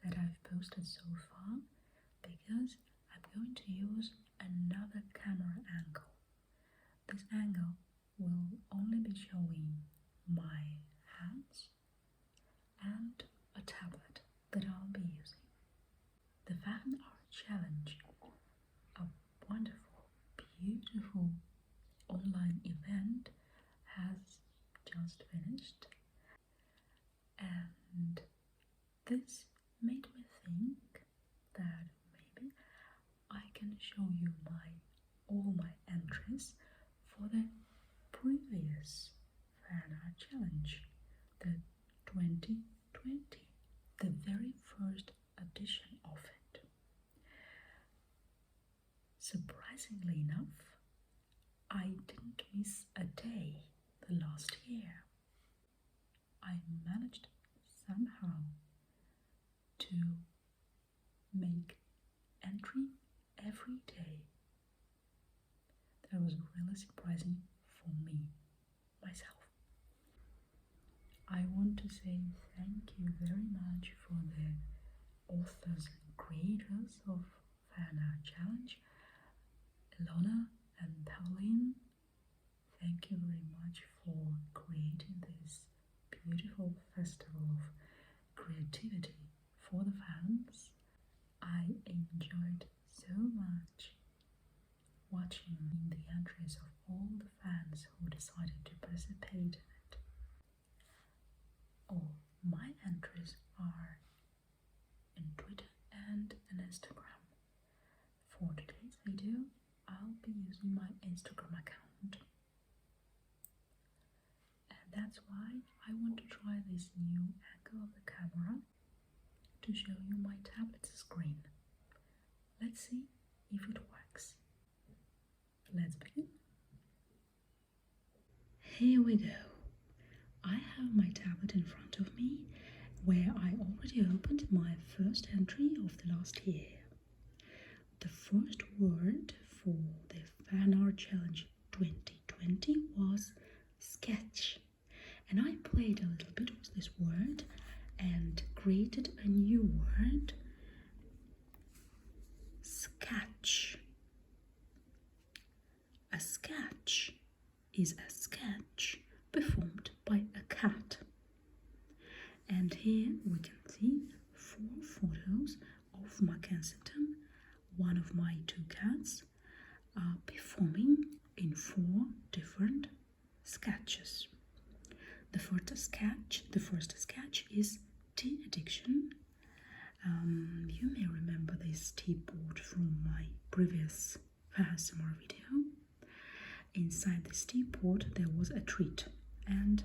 that I've posted so far because I'm going to use another camera angle. This angle will only be showing my hands and a tablet that I'll be using. The FAHnArtChallenge, a wonderful, beautiful online event, has just finished, and this made me think that maybe I can show you all my entries for the previous FAHnArtChallenge, the 2020, the very first edition of it. Surprisingly enough, I didn't miss a day the last year. I managed somehow to make entry every day. That was really surprising for me, myself. I want to say thank you very much for the authors and creators of FAHnArtChallenge, Ilona and Pauline. Thank you very much for creating this beautiful festival of creativity for the fans. I enjoyed so much watching the entries of all the fans who decided to participate in it. All my entries are in Twitter and in Instagram. For today's video, I'll be using my Instagram account. And that's why I want to try this new angle of the camera to show you my tablet screen. Let's see if it works. Let's begin. Here we go. I have my tablet in front of me, where I already opened my first entry of the last year. The first word for the FAHnArtChallenge 2020 was sketch, and I played a little bit with this word and created a new word, sketch. A sketch is a sketch performed by a cat. And here we can see 4 photos of Mackensington, one of my 2 cats, performing in 4 different sketches. The first sketch is tea addiction. You may remember this teapot from my previous ASMR video. Inside this teapot there was a treat, and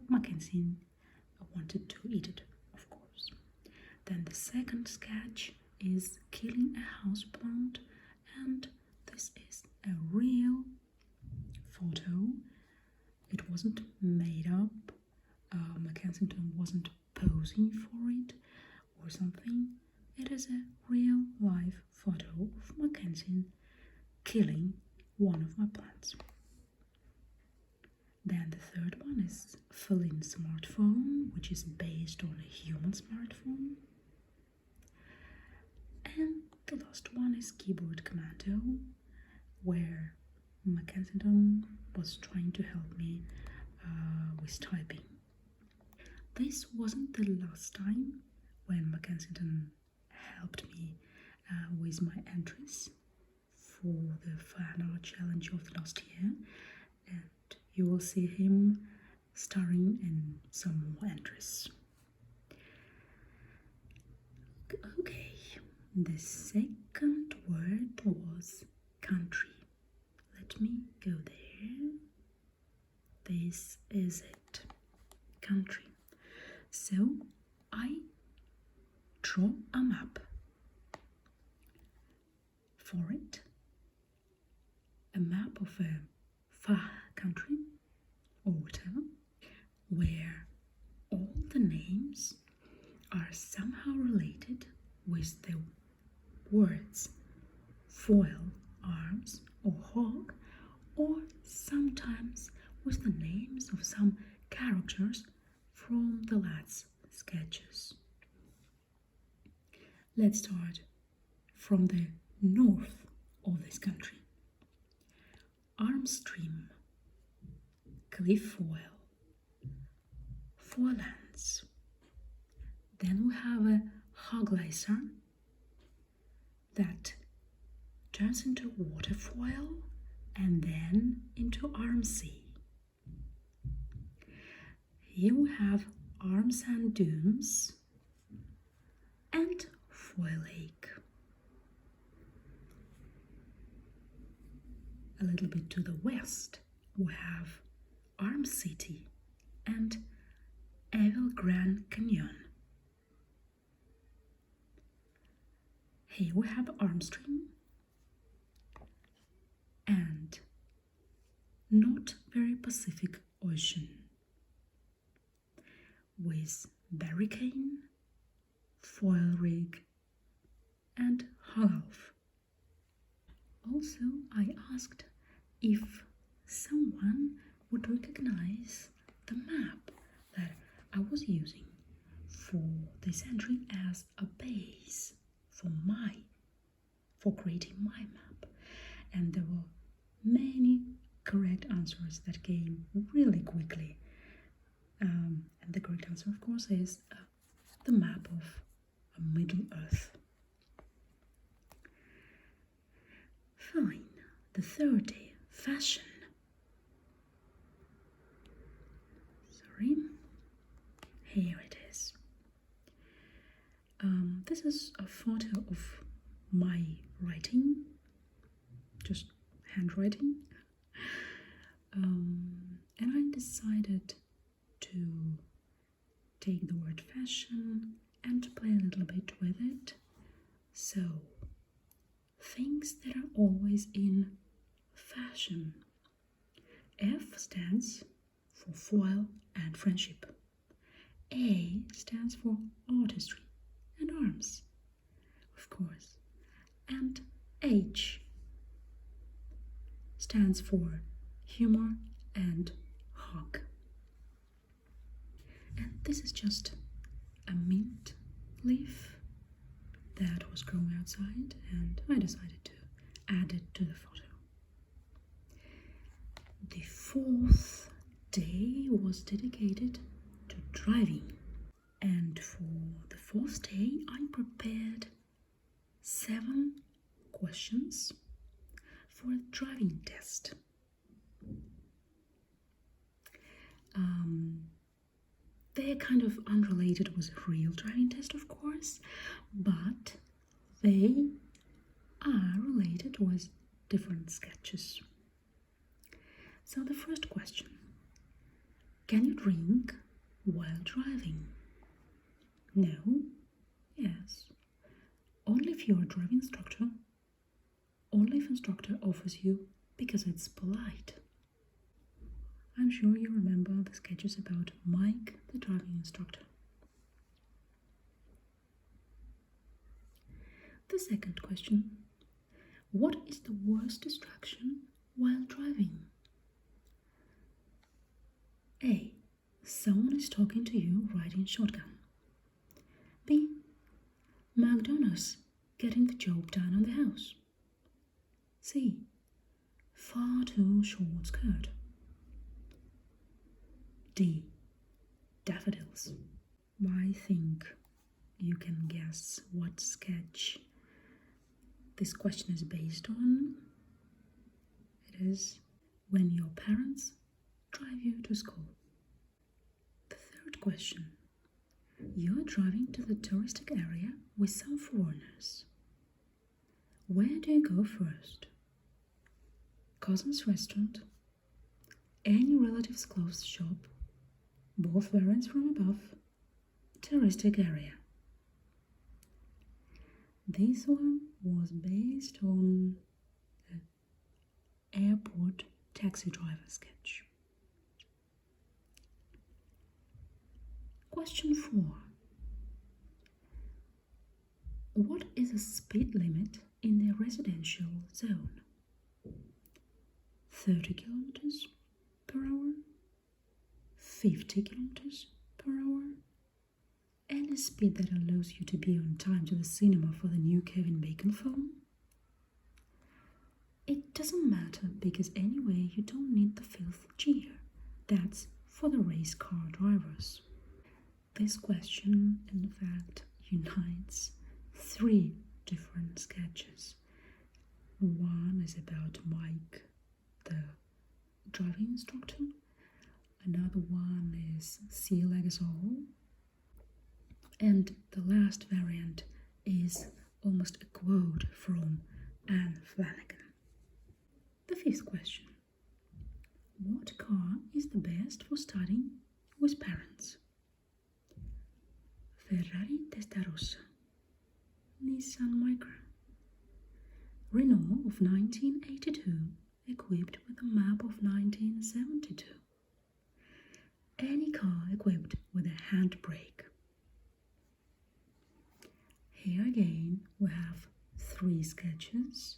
Mackenzie wanted to eat it, of course. Then the second sketch is killing a houseplant, and this is a real photo. It wasn't made up. Mackensington wasn't posing for it or something. It is a real life photo of Mackenzie killing one of my plants. Then the third one is filling smartphone, which is based on a human smartphone. And the last one is keyboard commando, where Mackensington was trying to help me with typing. This wasn't the last time when Mackensington helped me with my entries for the FAHnArtChallenge of the last year, and you will see him starring in some more entries. Okay, the second word was country. Let me go there. This is it, country. So I draw a map for it, a map of a FAH country or whatever, where all the names are somehow related with the words foil, arms or hawk, or sometimes with the names of some characters from the lad's sketches. Let's start from the north of this country. Armstream, Cliffoil, Forelands. Then we have a Hoglaser that turns into waterfoil and then into Armsea. Here we have Arms and Dooms and Foil Lake. A little bit to the west, we have Arm City and Evil Grand Canyon. Here we have Armstream and not very Pacific Ocean with Barricane, Foil Rig and Half. Also, I asked if someone would recognize the map that I was using for this entry as a base for creating my map, and there were many correct answers that came really quickly. And the correct answer, of course, is the map of Middle Earth. Fine. The third day, fashion. Sorry. Here it is. This is a photo of my writing, just handwriting. And I decided to take the word fashion and to play a little bit with it. So, things that are always in fashion. F stands for foil and friendship. A stands for artistry and arms, of course. And H stands for humor and hug. And this is just a mint leaf that was growing outside, and I decided to add it to the photo. The fourth day was dedicated to driving, and for the fourth day I prepared 7 questions for a driving test. They're kind of unrelated with a real driving test, of course, but they are related with different sketches. So the first question: can you drink while driving? No. Yes. Only if you're a driving instructor. Only if instructor offers you, because it's polite. I'm sure you remember the sketches about Mike, the driving instructor. The second question: what is the worst distraction while driving? A. Someone is talking to you riding shotgun. B. McDonald's getting the job done on the house. C. Far too short skirt. D. Daffodils. I think you can guess what sketch this question is based on. It is when your parents drive you to school. The third question: you're driving to the touristic area with some foreigners. Where do you go first? Cousin's restaurant, any relative's clothes shop, both variants from above, touristic area. This one was based on the airport taxi driver sketch. Question 4. What is the speed limit in the residential zone? 30 kilometers per hour, 50 kilometers per hour, Any speed that allows you to be on time to the cinema for the new Kevin Bacon film? It doesn't matter because anyway you don't need the fifth gear. That's for the race car drivers. This question, in fact, unites three different sketches. One is about Mike, the driving instructor. Another one is Sea Legasol. And the last variant is almost a quote from Anne Flanagan. The fifth question. What car is the best for studying with parents? Ferrari Testarossa, Nissan Micra, Renault of 1982 equipped with a map of 1972, any car equipped with a handbrake. Here again we have three sketches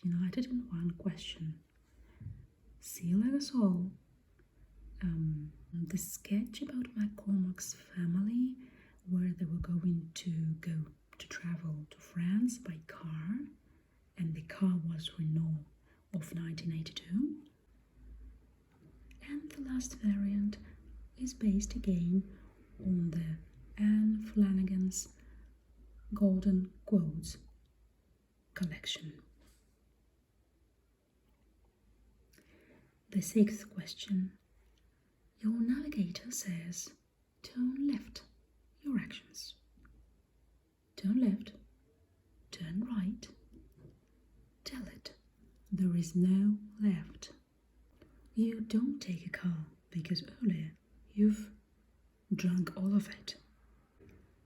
united in one question. Sea Legasol, the sketch about McCormack's family where they were going to go to travel to France by car, and the car was Renault of 1982. And the last variant is based again on the Anne Flanagan's Golden Quotes collection. The sixth question. Your navigator says, turn left, your actions. Turn left, turn right. Tell it, there is no left. You don't take a car because earlier you've drunk all of it.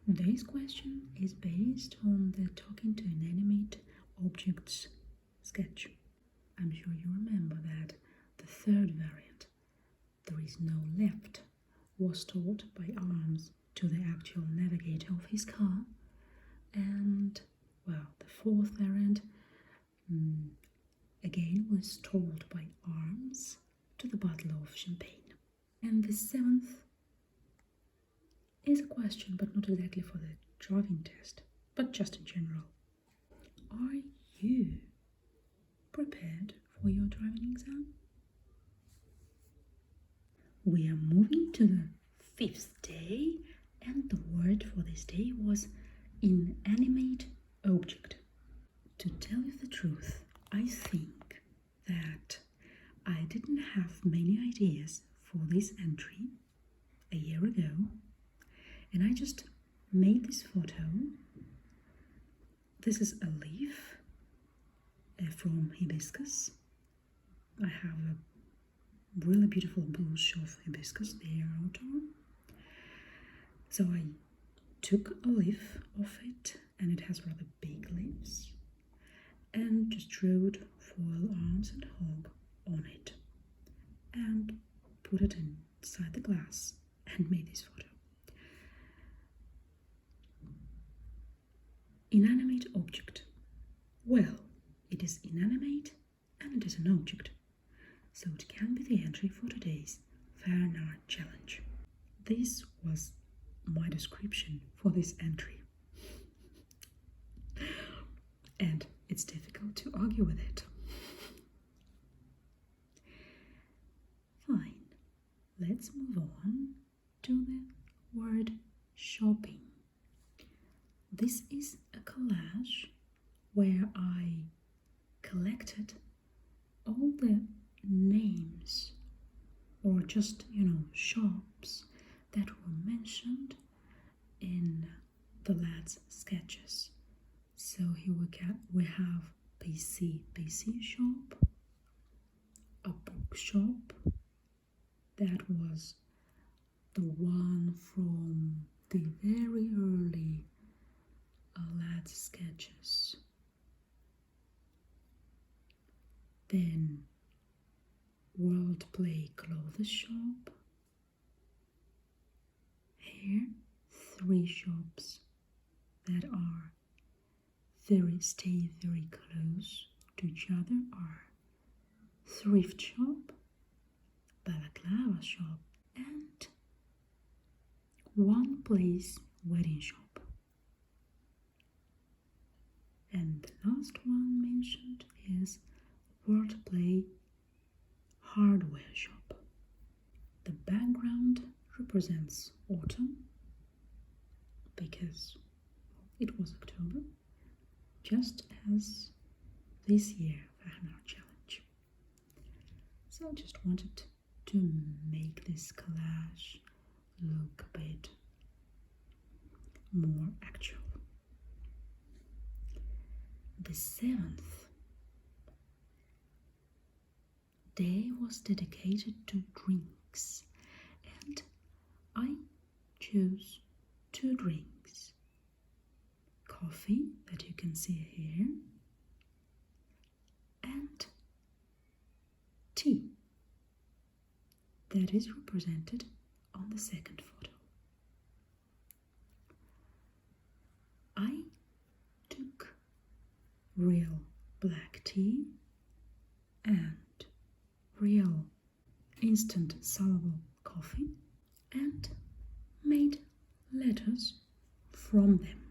This question is based on the talking to inanimate objects sketch. I'm sure you remember that the third variant, there is no left, was taught by Arms to the actual navigator of his car, and, well, the fourth variant again was told by Arms to the bottle of champagne. And the seventh is a question, but not exactly for the driving test, but just in general. Are you prepared for your driving exam? We are moving to the fifth day, and the word for this day was inanimate object. To tell you the truth, I think that I didn't have many ideas for this entry a year ago, and I just made this photo. This is a leaf from hibiscus. I have a really beautiful bush of hibiscus there outdoor. So I took a leaf of it, and it has rather big leaves, and just wrote foil arms and hog on it, and put it inside the glass and made this photo. Inanimate object. Well, it is inanimate and it is an object, so it can be the entry for today's FAHnArtChallenge. This was my description for this entry, and it's difficult to argue with it. Fine, let's move on to the word shopping. This is a collage where I collected all the names or just, shops that were mentioned in the lad's sketches. So here we have PC shop, a bookshop, that was the one from the very early lad's sketches. Then World Play Clothes Shop. Here, three shops that are stay very close to each other are Thrift Shop, Balaclava Shop, and one place wedding shop. And the last one mentioned is wordplay hardware shop. The background represents autumn because it was October, just as this year FAHnArtChallenge. So I just wanted to make this collage look a bit more actual. The 7th day was dedicated to drinks, and I chose 2 drinks. Coffee, that you can see here, and tea, that is represented on the second photo. I took real black tea and real instant soluble coffee and made letters from them.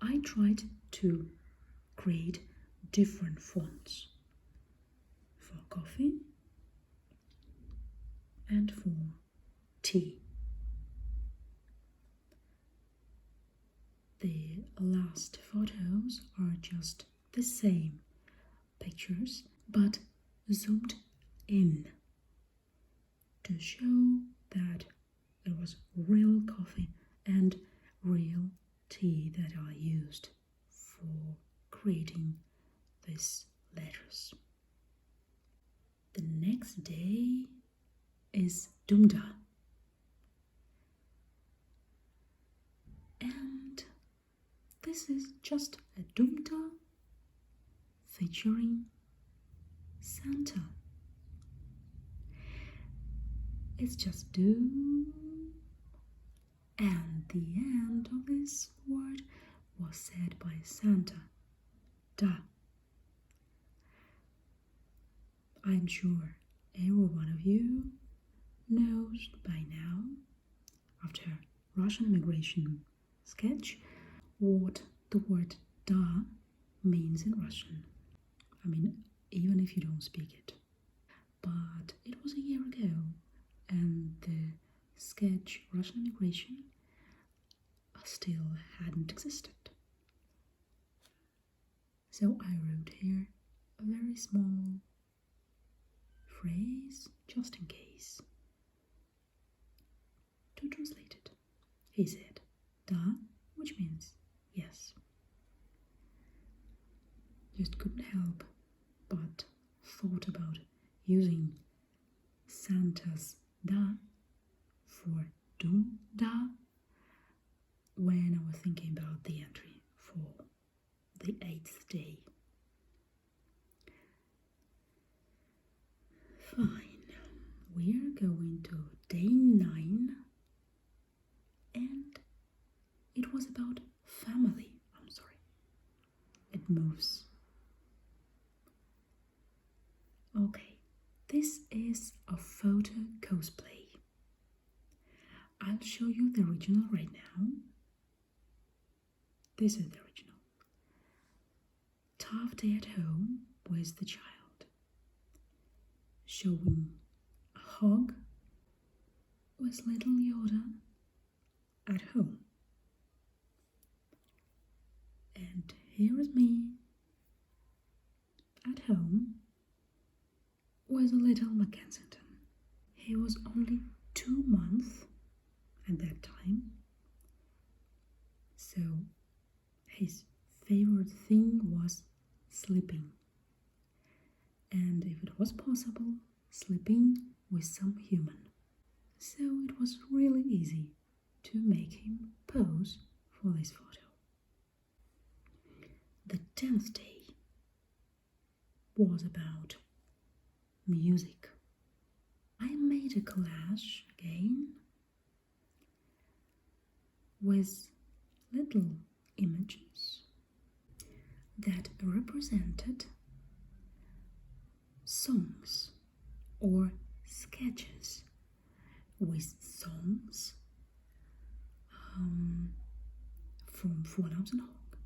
I tried to create different fonts for coffee and for tea. The last photos are just the same pictures but zoomed in to show that it was real coffee and real tea that I used for creating these letters. The next day is Dumda, and this is just a Dumda featuring Santa. It's just do, and the end of this word was said by Santa. Da. I'm sure every one of you knows by now, after Russian immigration sketch, what the word da means in Russian. I mean, even if you don't speak it. But it was a year ago, and the sketch Russian immigration still hadn't existed. So I wrote here a very small phrase, just in case. To translate it, he said da, which means yes. Just couldn't help but thought about using Santa's da for do da when I was thinking about the entry for the 8th day. Fine, we are going to day 9, and it was about family. I'm sorry, it moves. Okay, this is a photo cosplay. I'll show you the original right now. This is the original. Tough day at home with the child, showing a hog with little Yoda at home. And here is me at home with a little Mackenzie. He was only 2 months at that time, so his favorite thing was sleeping, and if it was possible, sleeping with some human. So it was really easy to make him pose for this photo. The 10th day was about music. I made a collage again with little images that represented songs or sketches with songs come from photos and log.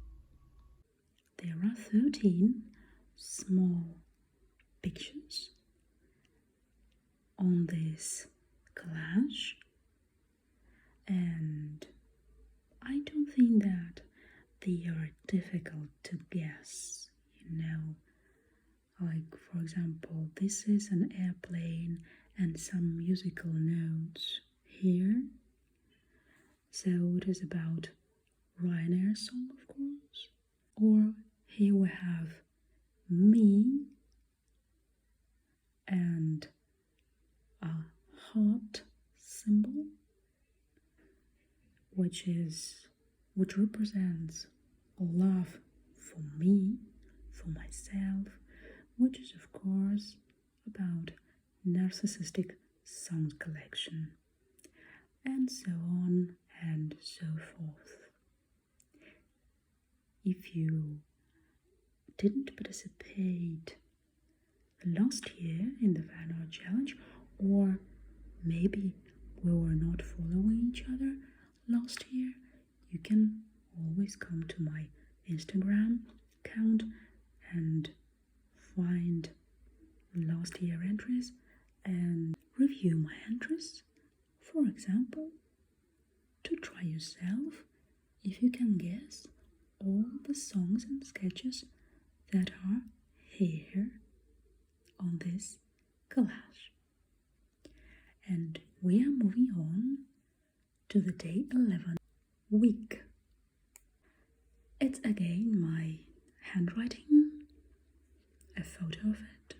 There are 13 small pictures on this collage, and I don't think that they are difficult to guess, Like, for example, this is an airplane and some musical notes here. So it is about Ryanair song, of course. Or here we have me and a heart symbol, which represents love for me, for myself, which is of course about narcissistic sound collection, and so on and so forth. If you didn't participate last year in the FAHnArtChallenge, or maybe we were not following each other last year, you can always come to my Instagram account and find last year entries and review my entries. For example, to try yourself if you can guess all the songs and sketches that are here on this collage. And we are moving on to the day 11 week. It's again my handwriting, a photo of it,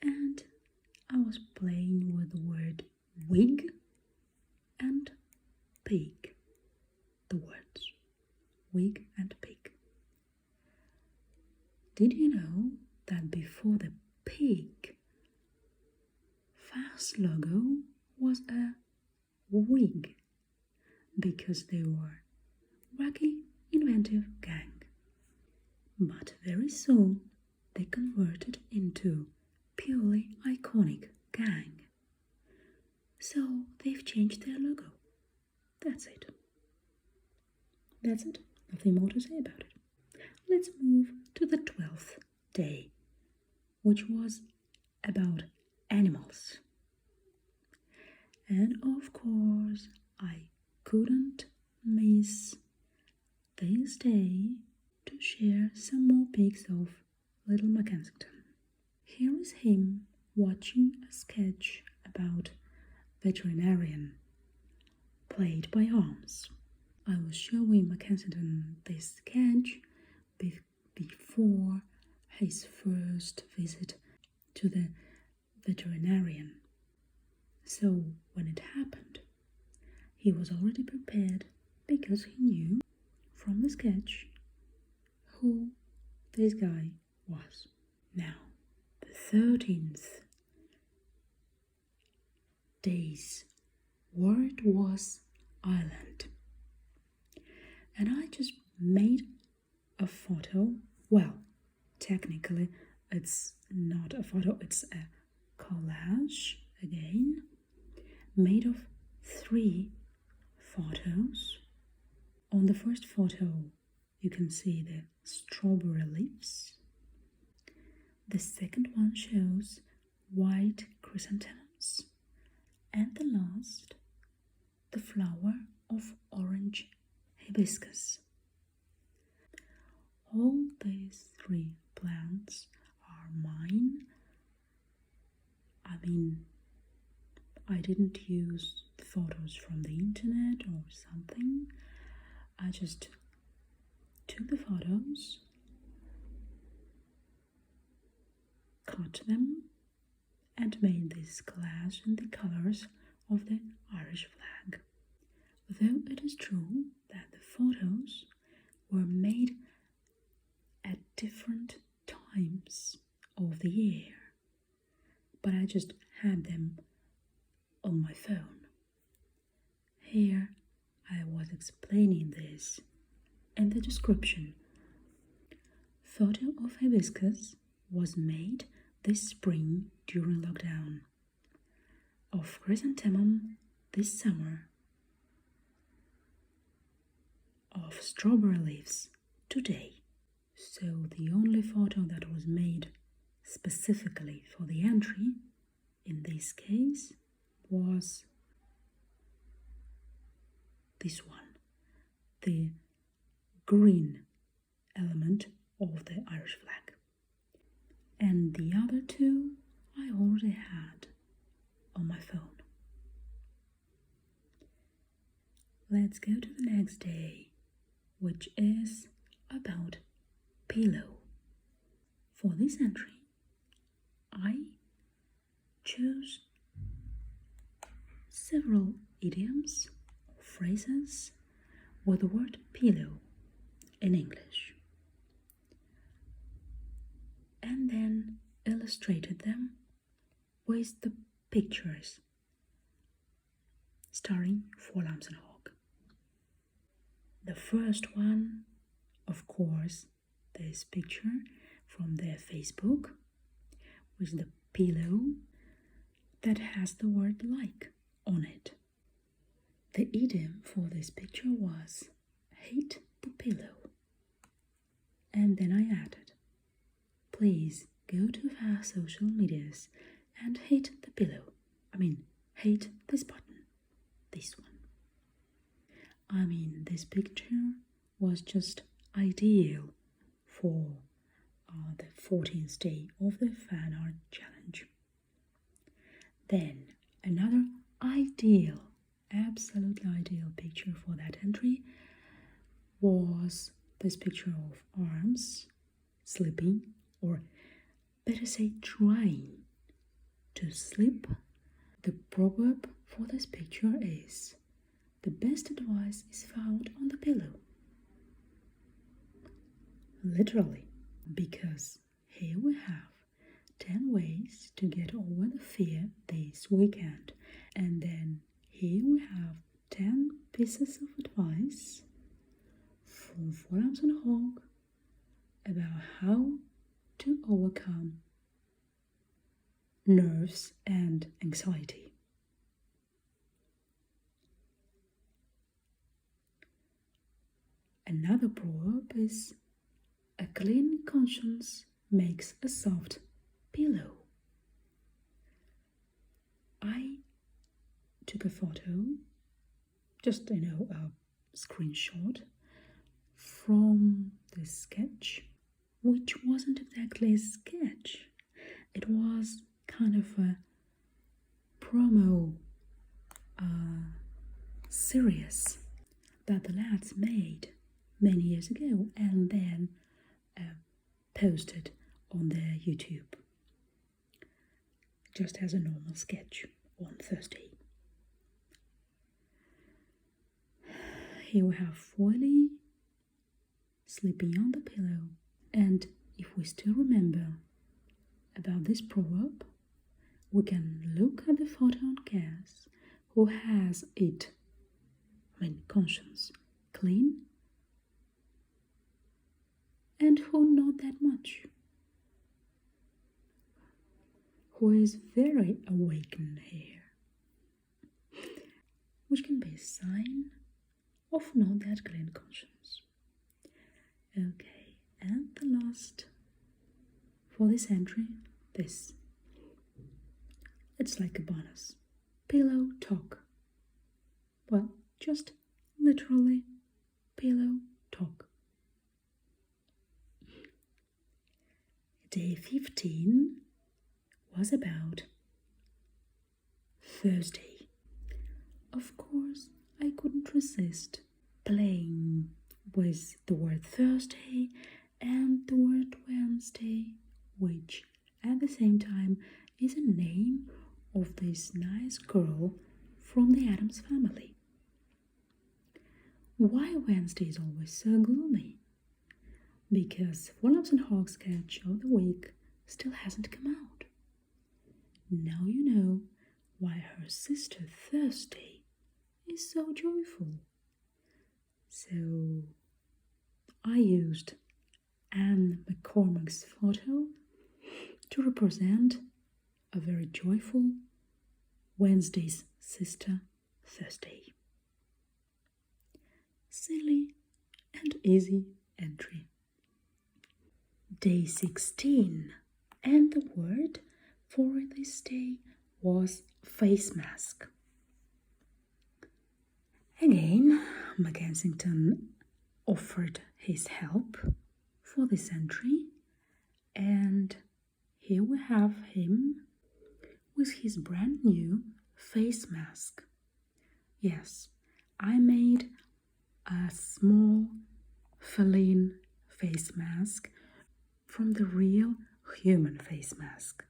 and I was playing with the word wig and pig. The words wig and pig. Did you know that before the pig, FAH's logo was a wig, because they were wacky, inventive gang. But very soon they converted into purely iconic gang. So they've changed their logo. That's it. That's it. Nothing more to say about it. Let's move to the 12th day, which was about animals. And of course, I couldn't miss this day to share some more pics of little Mackensington. Here is him watching a sketch about veterinarian played by arms. I was showing Mackensington this sketch before his first visit to the veterinarian. So when it happened, he was already prepared because he knew from the sketch who this guy was. Now, the 13th day's word was island. And I just made a photo. Well, technically it's not a photo, it's a collage again, made of 3 photos. On the first photo you can see the strawberry leaves. The second one shows white chrysanthemums, and the last, the flower of orange hibiscus. All these 3 plants are mine. I didn't use photos from the internet or something. I just took the photos, cut them, and made this collage in the colors of the Irish flag. Though it is true that the photos were made at different times of the year, but I just had them on my phone. Here I was explaining this in the description. Photo of hibiscus was made this spring during lockdown. Of chrysanthemum this summer. strawberry leaves today. So the only photo that was made specifically for the entry in this case was this one, the green element of the Irish flag. And the other two I already had on my phone. Let's go to the next day, which is about pillow. For this entry, I chose several idioms or phrases with the word pillow in English, and then illustrated them with the pictures starring Lilium Sylvanum. The first one, of course, this picture from their Facebook with the pillow that has the word like on it. The idiom for this picture was hate the pillow. And then I added, please go to our social medias and hate the pillow. Hate this button, this one. This picture was just ideal for the 14th day of the FAHnArtChallenge. Then another ideal, absolutely ideal picture for that entry was this picture of arms sleeping, or better say trying to sleep. The proverb for this picture is, the best advice is found on the pillow. Literally, because here we have 10 ways to get over the fear this weekend. And then here we have 10 pieces of advice from Lilium about how to overcome nerves and anxiety. Another proverb is, a clean conscience makes a soft pillow. I took a photo, just a screenshot from the sketch, which wasn't exactly a sketch. It was kind of a promo series that the lads made many years ago and then posted on their YouTube, just as a normal sketch on Thursday. Here we have Foily sleeping on the pillow, and if we still remember about this proverb, we can look at the photo on Cass, who has it, conscience, clean, and who not that much, who is very awakened here, which can be a sign of not that clean conscience. Okay, and the last for this entry, this. It's like a bonus. Pillow talk. Well, just literally pillow talk. Day 15 was about Thursday. Of course, I couldn't resist playing with the word Thursday and the word Wednesday, which at the same time is a name of this nice girl from the Addams family. Why Wednesday is always so gloomy? Because Lilium sketch of the week still hasn't come out. Now you know why her sister Thursday is so joyful. So I used Anne McCormack's photo to represent a very joyful Wednesday's sister Thursday. Silly and easy entry. Day 16, and the word for this day was face mask. Again, Kensington offered his help for this entry, and here we have him with his brand new face mask. Yes, I made a small feline face mask from the real human face mask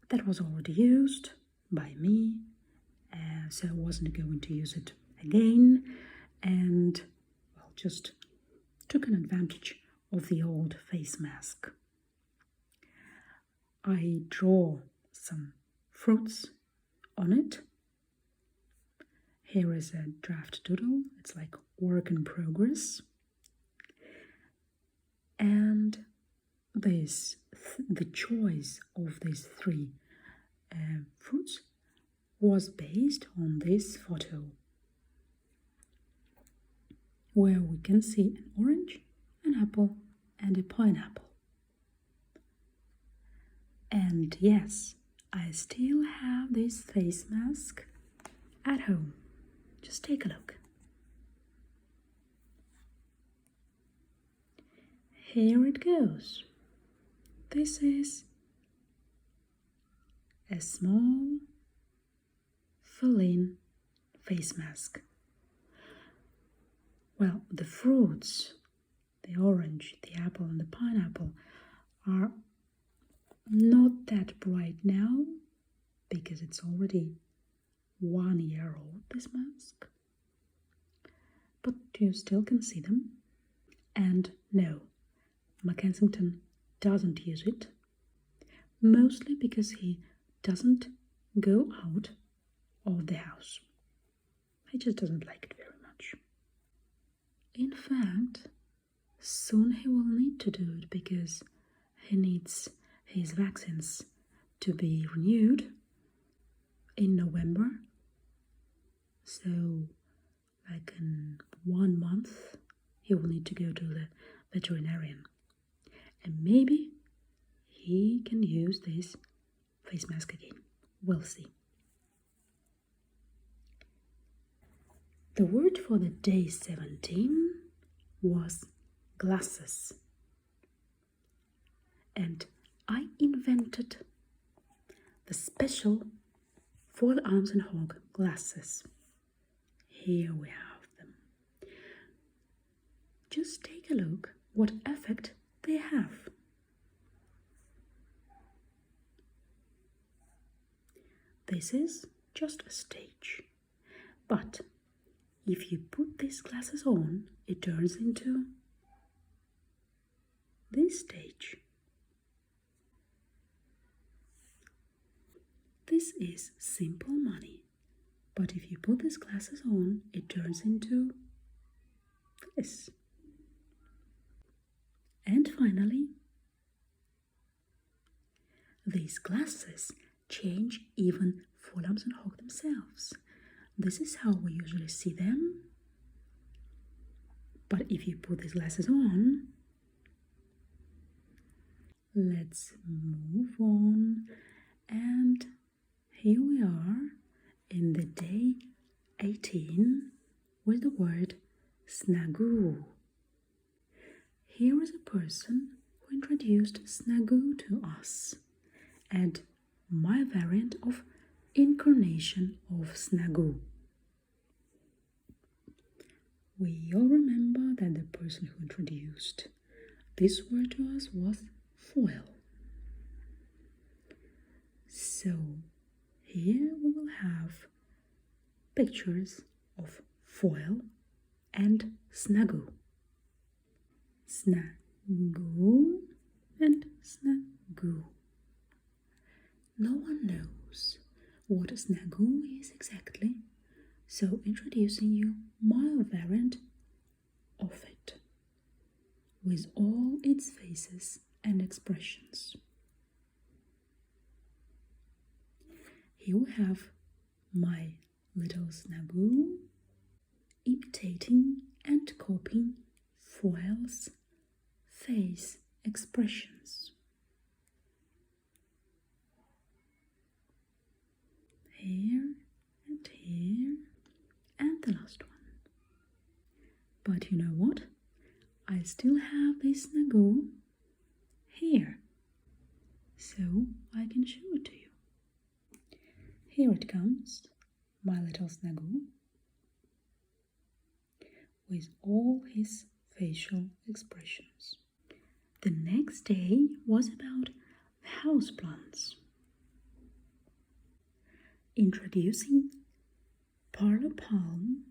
that was already used by me, so I wasn't going to use it again, and well, just took an advantage of the old face mask. I draw some fruits on it. Here is a draft doodle. It's like work in progress. And this, the choice of these three fruits was based on this photo, where we can see an orange, an apple, and a pineapple. And yes, I still have this face mask at home. Just take a look. Here it goes. This is a small feline face mask. Well, the fruits, the orange, the apple, and the pineapple, are not that bright now because it's already 1 year old, this mask. But you still can see them. And no, Kensington doesn't use it, mostly because he doesn't go out of the house. He just doesn't like it very much. In fact, soon he will need to do it because he needs his vaccines to be renewed in November. So, like in 1 month, he will need to go to the veterinarian. And maybe he can use this face mask again. We'll see. The word for the day 17 was glasses. And I invented the special foil arms and hog glasses. Here we have them. Just take a look what effect they have. This is just a stage, but if you put these glasses on, it turns into this stage. This is simple money, but if you put these glasses on, it turns into this. And finally, these glasses change even foil arms and hog themselves. This is how we usually see them. But if you put these glasses on, let's move on. And here we are in the day 18 with the word snagoo. Here is a person who introduced snagoo to us, and my variant of incarnation of snagoo. We all remember that the person who introduced this word to us was foil. So here we will have pictures of foil and snagoo. Snagoo and snagoo. No one knows what a snagoo is exactly, so introducing you my variant of it, with all its faces and expressions. Here we have my little snagoo imitating and copying foil's face expressions. Here and here, and the last one. But you know what? I still have this Snuggle here, so I can show it to you. Here it comes, my little Snuggle, with all his facial expressions. The next day was about houseplants. Introducing parlor palm,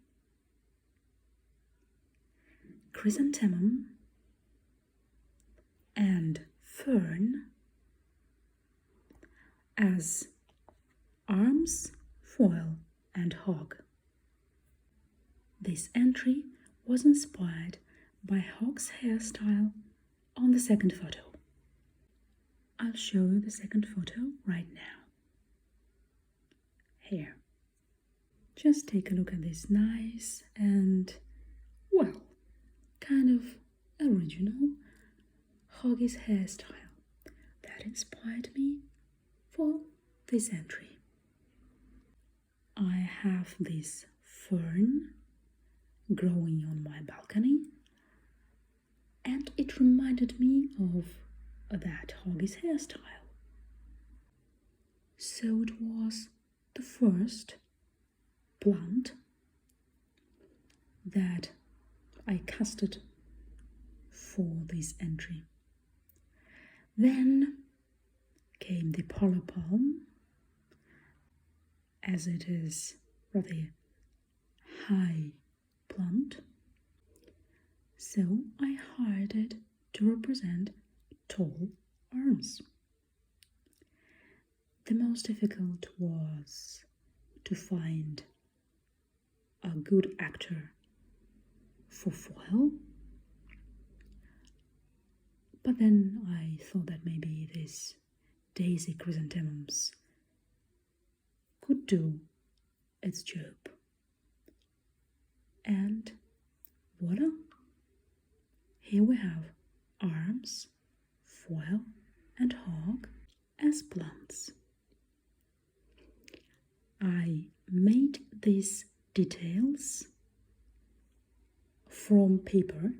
chrysanthemum, and fern as arms, foil, and hog. This entry was inspired by Hog's hairstyle on the second photo. I'll show you the second photo right now. Here. Just take a look at this nice and, well, kind of original Hoggy's hairstyle that inspired me for this entry. I have this fern growing on my balcony, and it reminded me of that Hoggy's hairstyle. So it was the first plant that I casted for this entry. Then came the parlor palm, as it is rather high plant, so I hired it to represent tall arms. The most difficult was to find a good actor for foil, but then I thought that maybe these daisy chrysanthemums could do its job. And voila! Here we have arms, foil, and hog as plants. I made these details from paper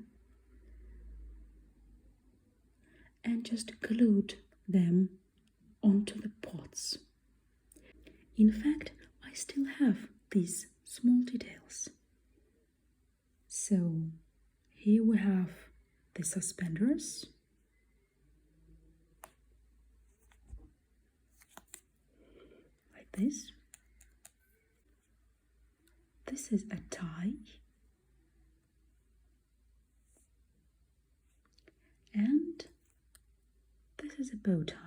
and just glued them onto the pots. In fact, I still have these small details. So here we have the suspenders, like this. This is a tie, and this is a bow tie.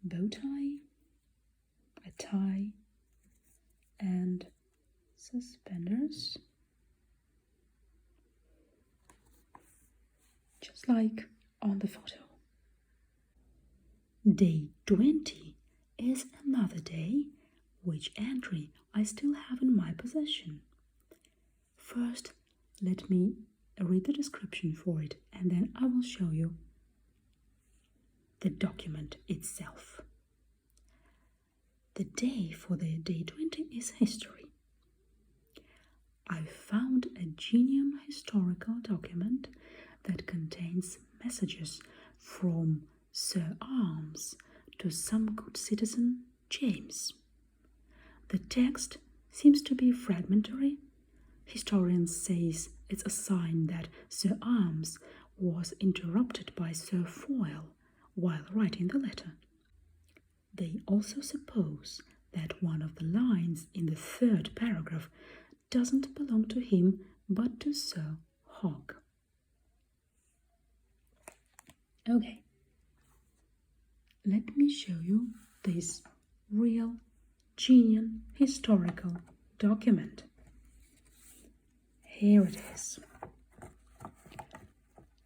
Bow tie, a tie, and suspenders, just like on the photo. Day 20 is another day which entry I still have in my possession. First, let me read the description for it, and then I will show you the document itself. The day for the day 20 is history. I found a genuine historical document that contains messages from Sir Arms to some good citizen James. The text seems to be fragmentary. Historians say it's a sign that Sir Arms was interrupted by Sir Foil while writing the letter. They also suppose that one of the lines in the third paragraph doesn't belong to him but to Sir Hog. Okay, let me show you this real, genuine, historical document. Here it is.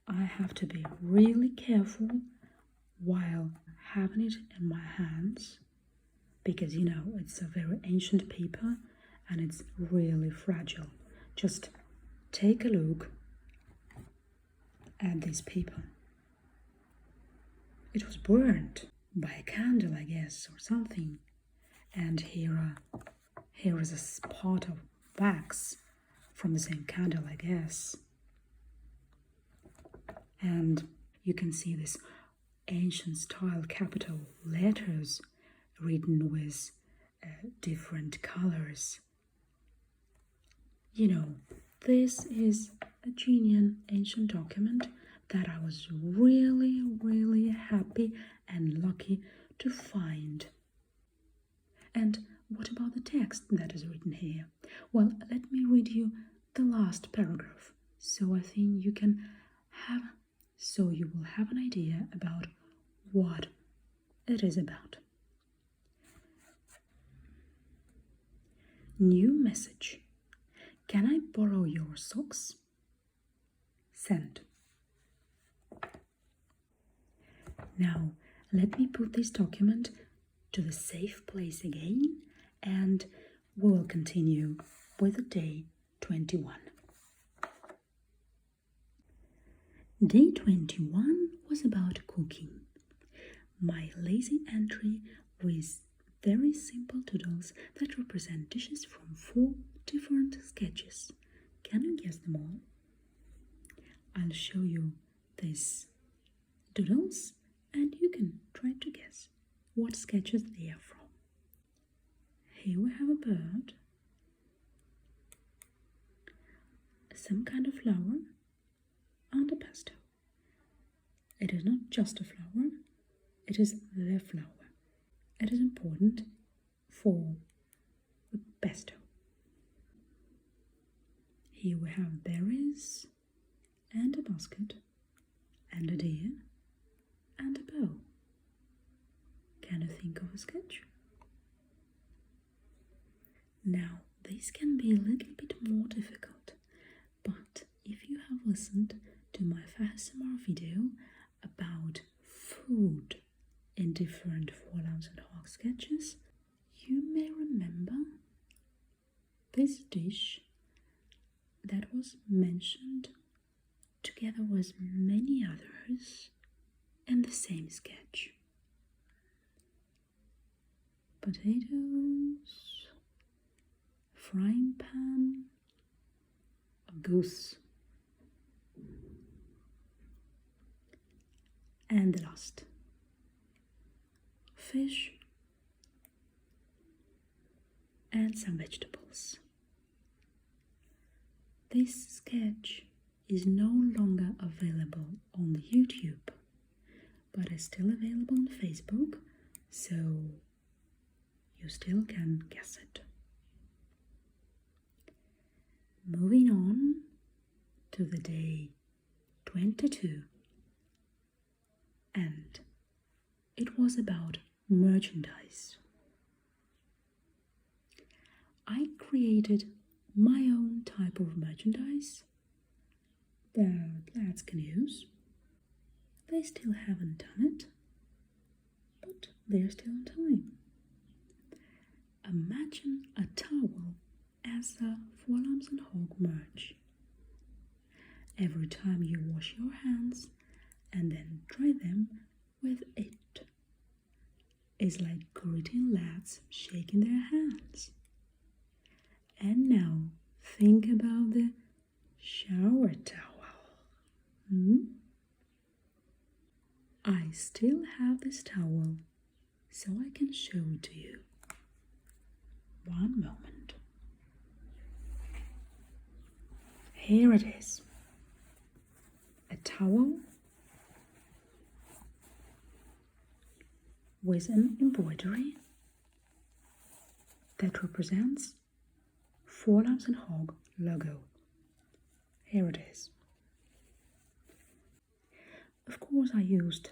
I have to be really careful while having it in my hands, because you know it's a very ancient paper and it's really fragile. Just take a look at this paper. It was burnt by a candle, I guess, or something. And here is a spot of wax from the same candle, I guess. And you can see this ancient style capital letters written with different colors. You know, this is a genuine ancient document that I was really, really happy and lucky to find. And what about the text that is written here? Well, let me read you the last paragraph, so I think you will have an idea about what it is about. New message. Can I borrow your socks? Send. Now, let me put this document to the safe place again, and we will continue with day 21. Day 21 was about cooking. My lazy entry with very simple doodles that represent dishes from 4 different sketches. Can you guess them all? I'll show you these doodles and you can try to guess what sketches they are from. Here we have a bird, some kind of flower, and a pesto. It is not just a flower, it is the flower. It is important for the pesto. Here we have berries, and a basket, and a deer, and a bow. Can you think of a sketch? Now, this can be a little bit more difficult, but if you have listened to my FAHnArtChallenge video about food in different FAHnArtChallenge and FAHnArtChallenge sketches, you may remember this dish that was mentioned together with many others in the same sketch. Potatoes, frying pan, a goose, and the last, fish and some vegetables. This sketch is no longer available on YouTube, but is still available on Facebook, so you still can guess it. Moving on to the day 22, and it was about merchandise. I created my own type of merchandise that lads can use. They still haven't done it, but they're still on time. Imagine a towel as a FAHnArtChallenge and FAHnArtChallenge merch. Every time you wash your hands and then dry them with it, is like greeting lads shaking their hands. And now think about the shower towel. I still have this towel, so I can show it to you. One moment. Here it is. A towel with an embroidery that represents FAHnArtChallenge and FAHnArtChallenge logo. Here it is. Of course, I used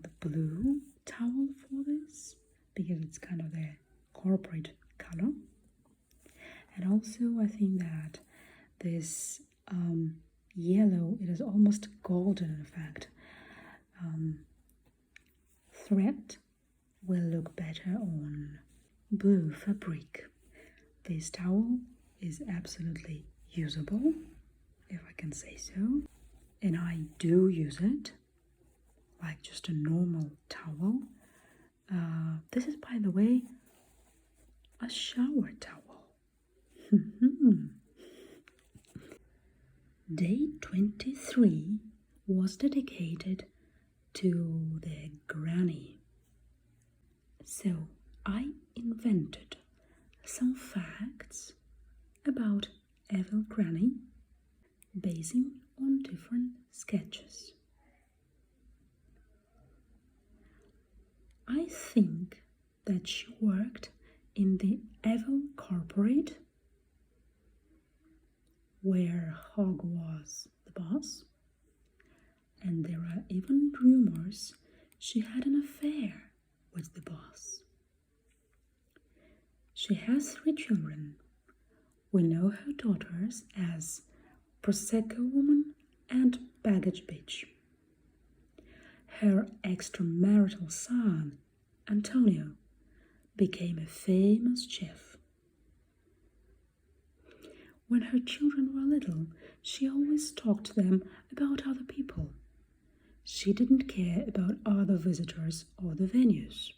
the blue towel for this because it's kind of the corporate color. And also, I think that this yellow, it is almost golden in fact, thread will look better on blue fabric. This towel is absolutely usable if I can say so. And I do use it like just a normal towel. This is, by the way, a shower towel. Day 23 was dedicated to the granny. So I invented some facts about evil granny basing on different sketches. I think that she worked in the evil corporate where Hog was the boss, and there are even rumors she had an affair with the boss. She has 3 children. We know her daughters as Prosecco Woman and Baggage Bitch. Her extramarital son, Antonio, became a famous chef. When her children were little, she always talked to them about other people. She didn't care about other visitors or the venues.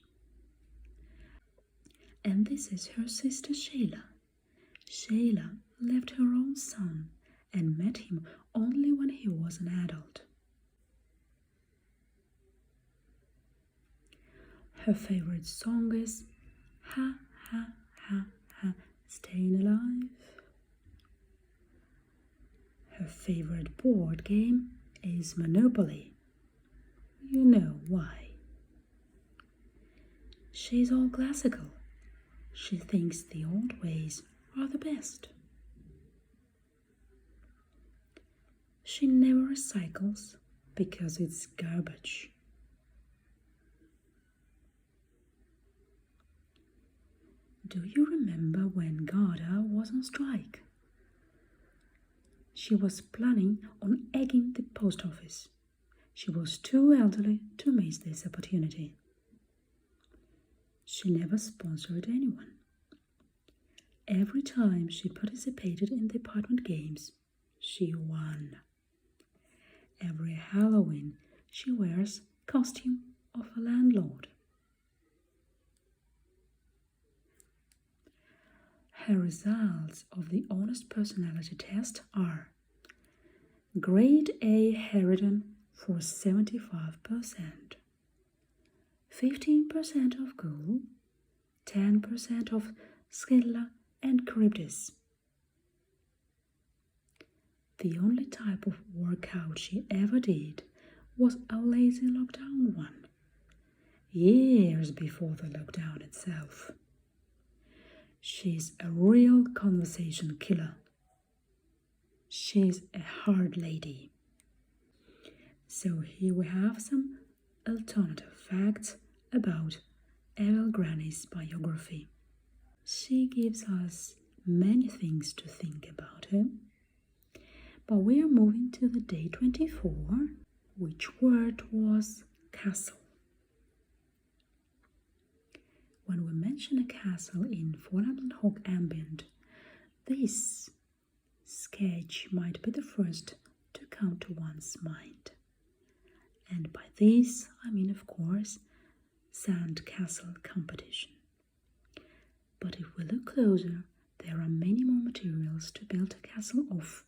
And this is her sister Shayla. Shayla left her own son and met him only when he was an adult. Her favorite song is Ha Ha Ha Ha, Staying Alive. Her favorite board game is Monopoly. You know why. She's all classical. She thinks the old ways are the best. She never recycles because it's garbage. Do you remember when Garda was on strike? She was planning on egging the post office. She was too elderly to miss this opportunity. She never sponsored anyone. Every time she participated in department games, she won. Every Halloween, she wears costume of a landlord. Her results of the Honest Personality Test are Grade A Harridan for 75%, 15% of Ghoul, 10% of Scylla and Charybdis. The only type of workout she ever did was a lazy lockdown one, years before the lockdown itself. She's a real conversation killer. She's a hard lady. So here we have some alternative facts about Evil Granny's biography. She gives us many things to think about her. But we are moving to the day 24, which word was castle. When we mention a castle in FAHnArtChallenge Hog Ambient, this sketch might be the first to come to one's mind. And by this, I mean, of course, sand castle competition. But if we look closer, there are many more materials to build a castle of,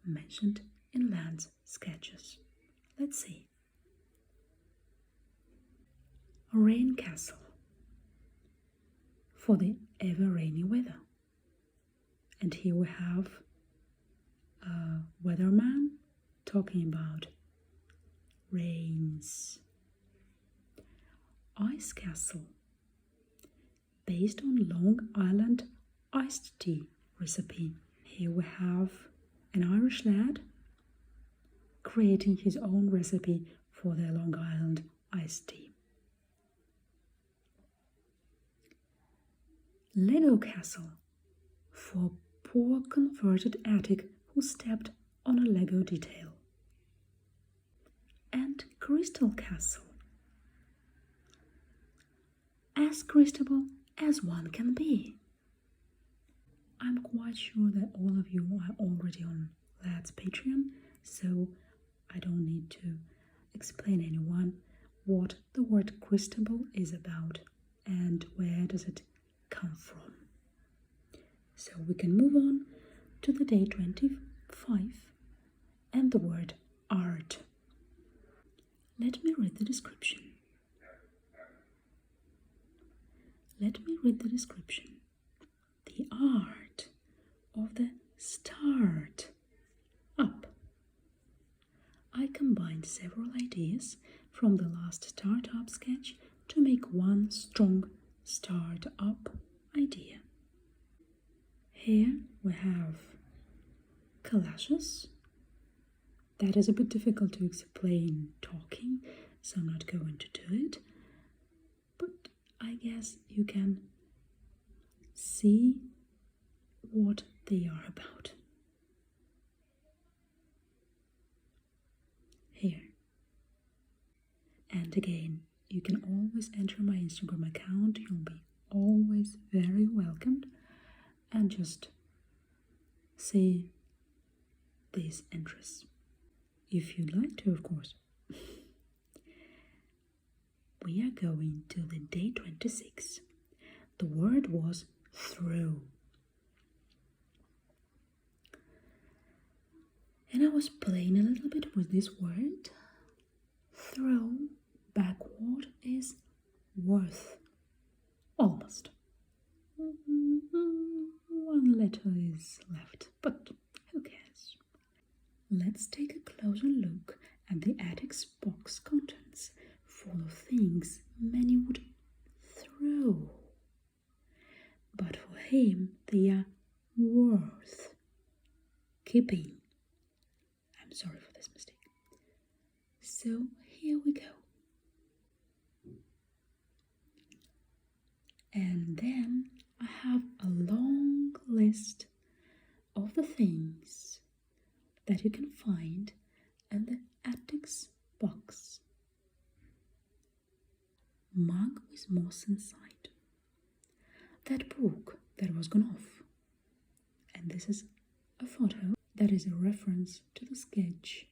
mentioned in Land's sketches. Let's see. A rain castle for the ever rainy weather. And here we have a weatherman talking about rains. Ice castle based on Long Island iced tea recipe. Here we have an Irish lad creating his own recipe for their Long Island iced tea. Lego castle for poor converted attic who stepped on a Lego detail. And crystal castle, as crystable as one can be. I'm quite sure that all of you are already on That's Patreon, so I don't need to explain anyone what the word Christabel is about and where does it come from. So we can move on to the day 25 and the word art. Let me read the description. Let me read the description. The art of the start up. I combined several ideas from the last startup sketch to make one strong start-up idea. Here we have collages. That is a bit difficult to explain talking, so I'm not going to do it. But I guess you can see what they are about. Here. And again, you can always enter my Instagram account. You'll be always very welcomed. And just see these entries. If you'd like to, of course. We are going to the day 26. The word was throw. And I was playing a little bit with this word. Throw backward is worth. Almost. One letter is left, but who cares? Let's take a closer look at the attic's box contents, full of things many would throw. But for him, they are worth keeping. I'm sorry for this mistake. So here we go. And then I have a long list of the things that you can find in the attic's box. Mug with moss inside. That book that was gone off. And this is a photo that is a reference to the sketch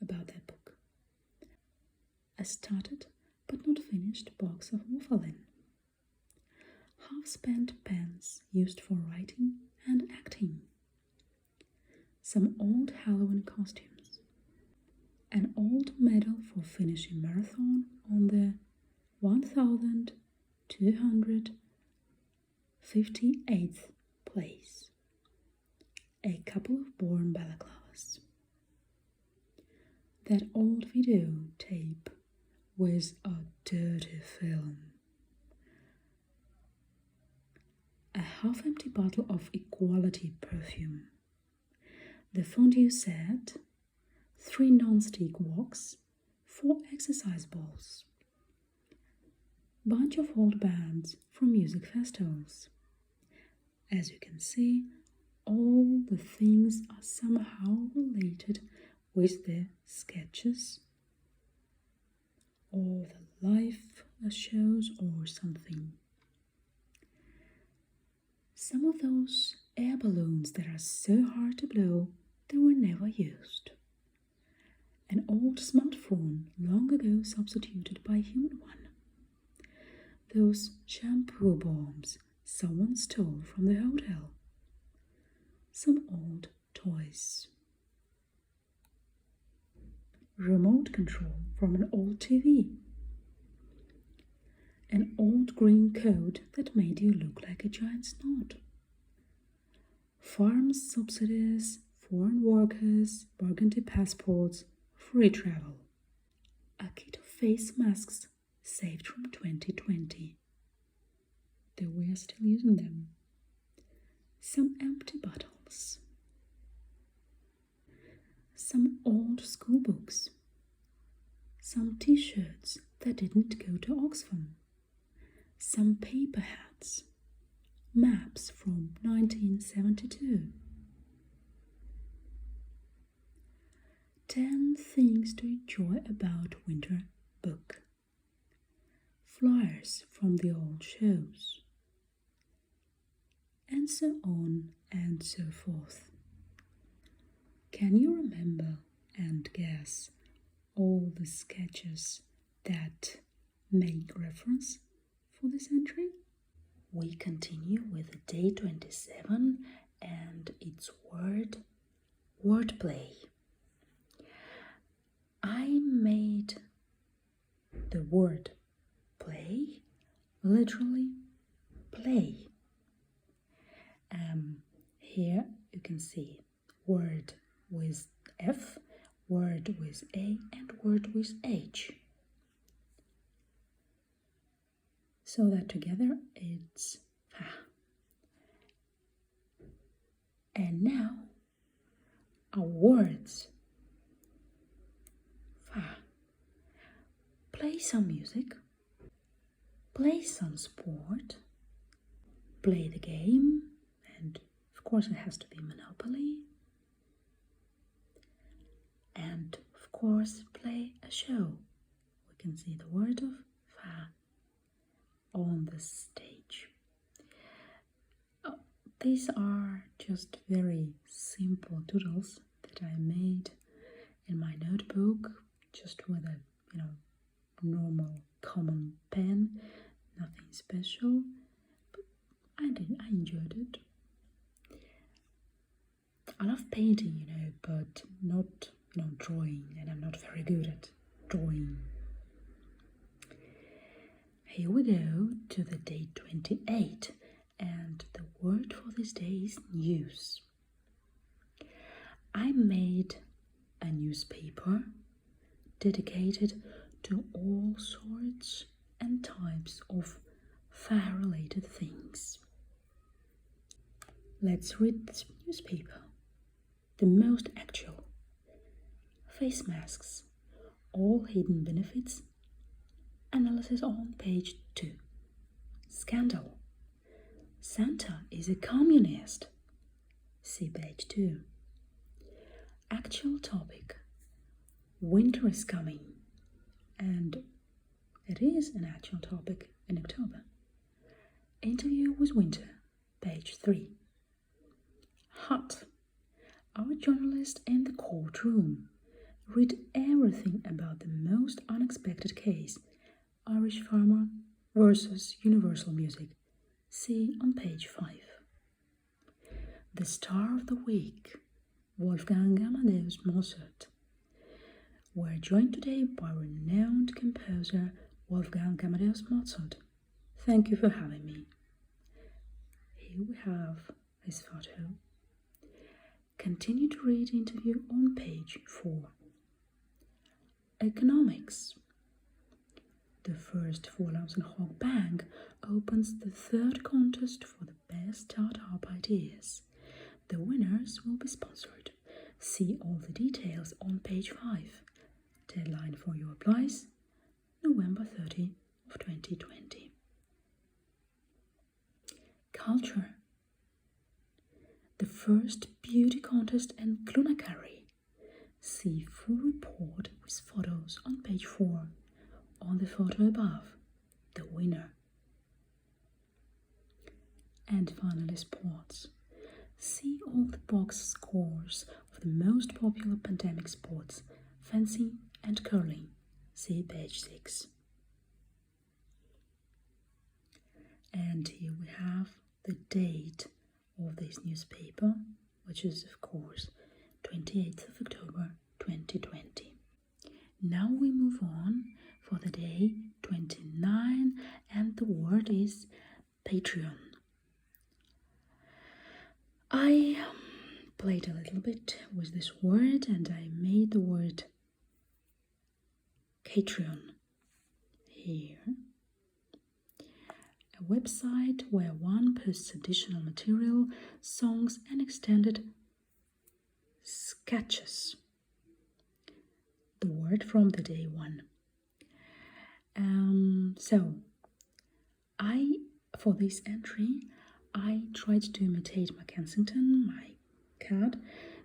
about that book. A started but not finished box of Waffalin. Half-spent pens used for writing and acting. Some old Halloween costumes. An old medal for finishing marathon on the 1258th place. A couple of worn balaclavas. That old videotape with a dirty film. A half-empty bottle of Equality perfume. The fondue set, 3 non-stick woks, 4 exercise balls. Bunch of old bands from music festivals. As you can see, all the things are somehow related with the sketches or the live shows or something. Some of those air balloons that are so hard to blow, they were never used. An old smartphone long ago substituted by a human one. Those shampoo bombs someone stole from the hotel. Some old toys. Remote control from an old TV. An old green coat that made you look like a giant snot. Farm subsidies, foreign workers, burgundy passports, free travel. A kit of face masks saved from 2020. Though we are still using them. Some empty bottles. Some old school books. Some t-shirts that didn't go to Oxfam. Some paper hats. Maps from 1972. 10 things to enjoy about winter book. Flyers from the old shows. And so on and so forth. Can you remember and guess all the sketches that make reference for this entry? We continue with day 27 and its wordplay. I made the word play literally play. Here you can see word with F, word with A, and word with H. So that together it's fa. And now our words. Fa. Play some music. Play some sport. Play the game. And of course it has to be Monopoly. And of course play a show. We can see the word of fa on the stage. These are just very simple doodles that I made in my notebook, just with a normal common pen, nothing special, but I enjoyed it. I love painting, but not drawing, and I'm not very good at drawing. Here we go to the day 28, and the word for this day is news. I made a newspaper dedicated to all sorts and types of FAH-related things. Let's read this newspaper. The most actual. Face masks. All hidden benefits. Analysis on page 2. Scandal. Santa is a communist. See page 2. Actual topic. Winter is coming. And it is an actual topic in October. Interview with Winter, page 3. Hot. Our journalist in the courtroom. Read everything about the most unexpected case. Irish farmer versus Universal Music. See on page 5. The star of the week. Wolfgang Amadeus Mozart. We're joined today by renowned composer Wolfgang Amadeus Mozart. Thank you for having me. Here we have his photo. Continue to read interview on page 4. Economics. The first FAHnArtChallenge Bank opens the 3rd contest for the best startup ideas. The winners will be sponsored. See all the details on page 5. Deadline for your replies, November 30 of 2020. Culture. The first beauty contest in Clonakary. See full report with photos on page 4. On the photo above, the winner. And finally, sports. See all the box scores of the most popular pandemic sports, fencing and curling. See page 6. And here we have the date of this newspaper, which is of course 28th of October 2020. Now we move on for the day 29, and the word is Patreon. I played a little bit with this word and I made the word Patreon here. A website where one posts additional material, songs and extended sketches. The word from the day 1. So, for this entry, I tried to imitate Kensington, my cat,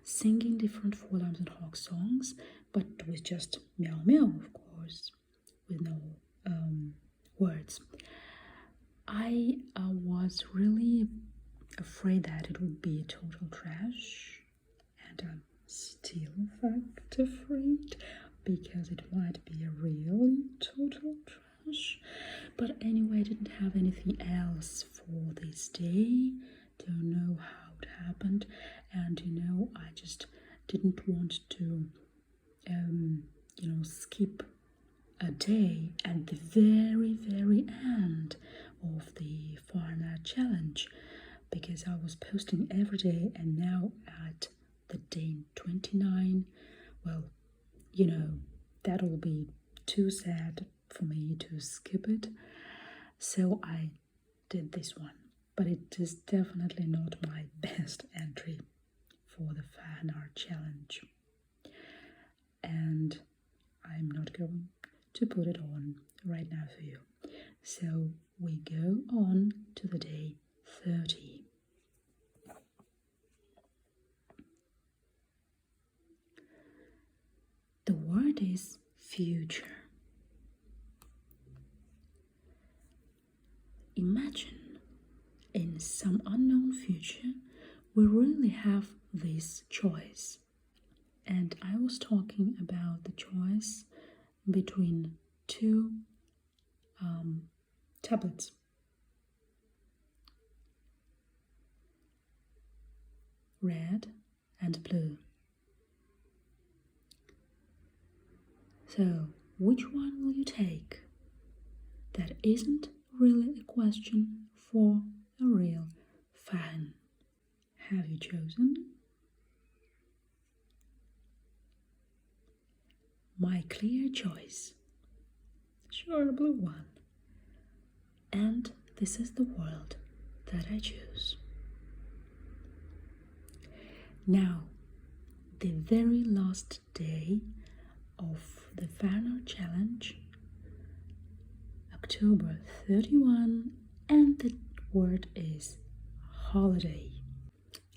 singing different FAHnArtChallenge songs, but with just meow meow, of course, with no words. I was really afraid that it would be a total trash, and I'm still in fact afraid because it might be a really total trash. But anyway, I didn't have anything else for this day. Don't know how it happened, and I just didn't want to skip a day at the very end of the FAHnArtChallenge, because I was posting every day, and now at the day 29, well, that will be too sad for me to skip it. So I did this one, but it is definitely not my best entry for the FAHnArtChallenge, and I'm not going to put it on right now for you. So we go on to the day 30. The word is future. Imagine in some unknown future we really have this choice. And I was talking about the choice between two tablets. Red and blue. So, which one will you take? That isn't really a question for a real fan. Have you chosen? My clear choice. Sure, a blue one. And this is the world that I choose. Now, the very last day of the FAHnArtChallenge, October 31, and the word is holiday.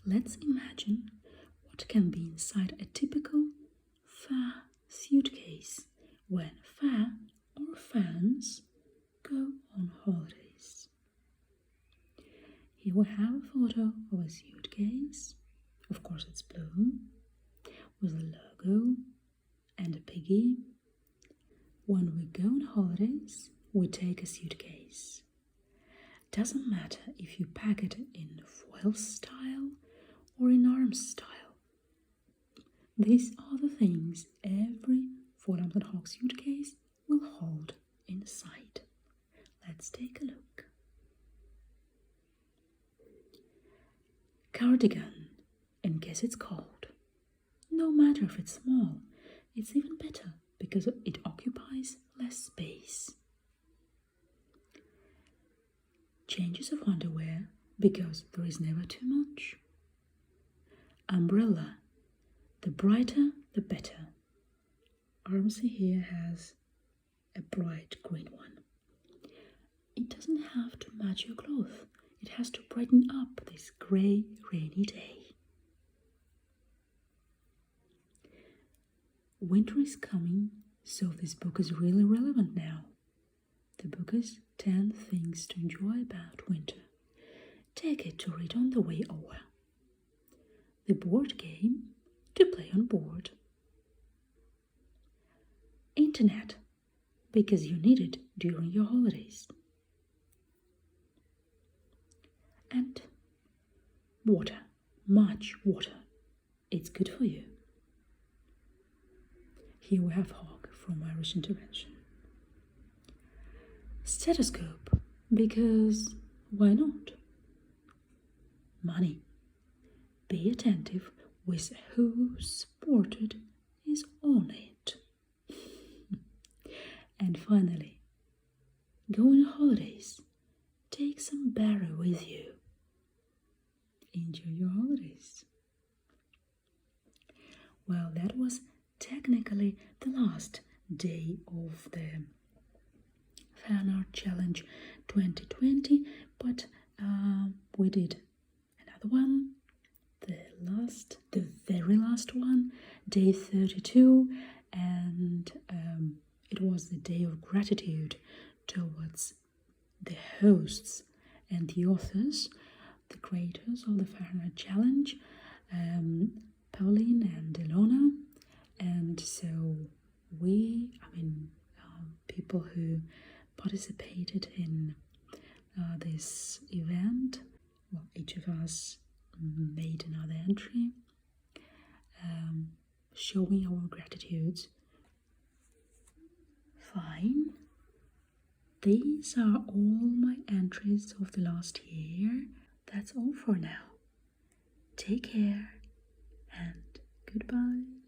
Let's imagine what can be inside a typical FAH suitcase when FAH or fans go on holidays. Here we have a photo of a suitcase. Of course it's blue, with a logo and a piggy. When we go on holidays, we take a suitcase. Doesn't matter if you pack it in foil style or in arms style. These are the things every FAHnArtChallenge suitcase will hold inside. Let's take a look. Cardigan, in case it's cold. No matter if it's small, it's even better because it occupies less space. Changes of underwear, because there is never too much. Umbrella, the brighter the better. Armsy here has a bright green one. It doesn't have to match your clothes. It has to brighten up this grey, rainy day. Winter is coming, so this book is really relevant now. The book is 10 Things to Enjoy About Winter. Take it to read on the way over. The board game to play on board. Internet, because you need it during your holidays. And water, much water. It's good for you. Here we have Hog from Irish Intervention. Stethoscope, because why not? Money. Be attentive with who's portrait is on it. And finally, go on holidays. Take some berry with you. Enjoy your holidays. Well, that was technically the last day of the FAHnArtChallenge 2020, but we did another one, the very last one, day 32, and it was the day of gratitude towards the hosts and the authors the creators of the FAHnArtChallenge, Pauline and Ilona. And so people who participated in this event, well, each of us made another entry showing our gratitude. Fine. These are all my entries of the last year. That's all for now. Take care and goodbye.